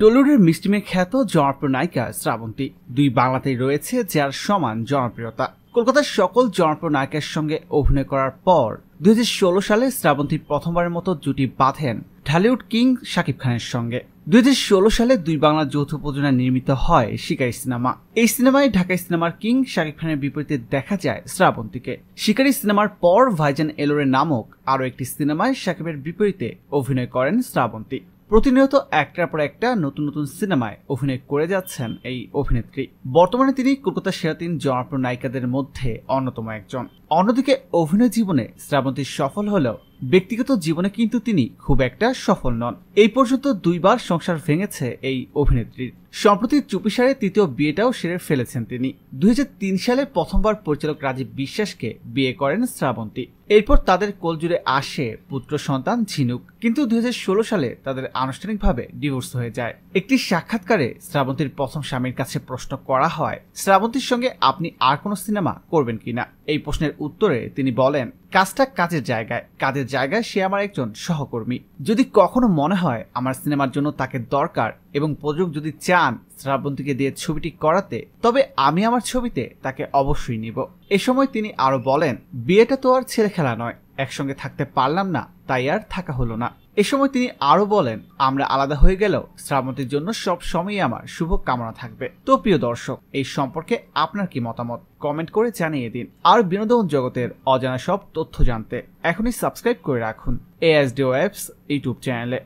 টলিউডের মিষ্টিমে খ্যাত জনপ্রিয় নায়িকা শ্রাবন্তী দুই বাংলাতেই রয়েছে যার সমান জনপ্রিয়তা। কলকাতার সকল জনপ্রিয় নায়িকার সঙ্গে অভিনয় করার পর 2016 সালে শ্রাবন্তী প্রথমবারের মতো জুটি বাঁধেন ঢালিউড কিং শাকিব খানের সঙ্গে। 2016 সালে দুই বাংলা যৌথ প্রযোজনায় নির্মিত হয় শিকারী সিনেমা। এই সিনেমায় ঢাকাই সিনেমার কিং শাকিব খানের বিপরীতে দেখা যায় শ্রাবন্তীকে। শিকারী সিনেমার পর ভাইজান এলোরে নামক আরও একটি সিনেমায় শাকিবের বিপরীতে অভিনয় করেন শ্রাবন্তী। প্রতিনিয়ত একটার পর একটা নতুন নতুন সিনেমায় অভিনয় করে যাচ্ছেন এই অভিনেত্রী। বর্তমানে তিনি কলকাতার সেরা 3 জনপ্রিয় নায়িকাদের মধ্যে অন্যতম একজন। অন্যদিকে অভিনয় জীবনে শ্রাবন্তী সফল হলেও ব্যক্তিগত জীবনে কিন্তু তিনি খুব একটা সফল নন। এই পর্যন্ত 2 বার সংসার ভেঙেছে এই অভিনেত্রীর। সম্প্রতি চুপিসারে 3য় বিয়েটাও সেরে ফেলেছেন তিনি। 2003 সালে প্রথমবার পরিচালক রাজীব বিশ্বাসকে বিয়ে করেন শ্রাবন্তী। এরপর তাদের কোলজুড়ে আসে পুত্র সন্তান ঝিনুক, কিন্তু 2016 সালে তাদের আনুষ্ঠানিকভাবে ডিভোর্স হয়ে যায়। একটি সাক্ষাৎকারে শ্রাবন্তীর প্রথম স্বামীর কাছে প্রশ্ন করা হয়, শ্রাবন্তীর সঙ্গে আপনি আর কোনো সিনেমা করবেন কিনা। এই প্রশ্নের উত্তরে তিনি বলেন, কাজটা কাজের জায়গায় সে আমার একজন সহকর্মী। যদি কখনো মনে হয় আমার সিনেমার জন্য তাকে দরকার এবং প্রযোজক যদি চান শ্রাবন্তীকে দিয়ে ছবিটি করাতে, তবে আমি আমার ছবিতে তাকে অবশ্যই নিব। এ সময় তিনি আরো বলেন, বিয়েটা তো আর ছেলে খেলা নয়, একসঙ্গে থাকতে পারলাম না, তাই আর থাকা হলো না। এ সময় তিনি আরো বলেন, আমরা আলাদা হয়ে গেলেও শ্রাবন্তীর জন্য সব সময়ই আমার শুভ কামনা থাকবে। তো প্রিয় দর্শক, এই সম্পর্কে আপনার কি মতামত কমেন্ট করে জানিয়ে দিন। আর বিনোদন জগতের অজানা সব তথ্য জানতে এখনই সাবস্ক্রাইব করে রাখুন ASD Webs ইউটিউব চ্যানেলে।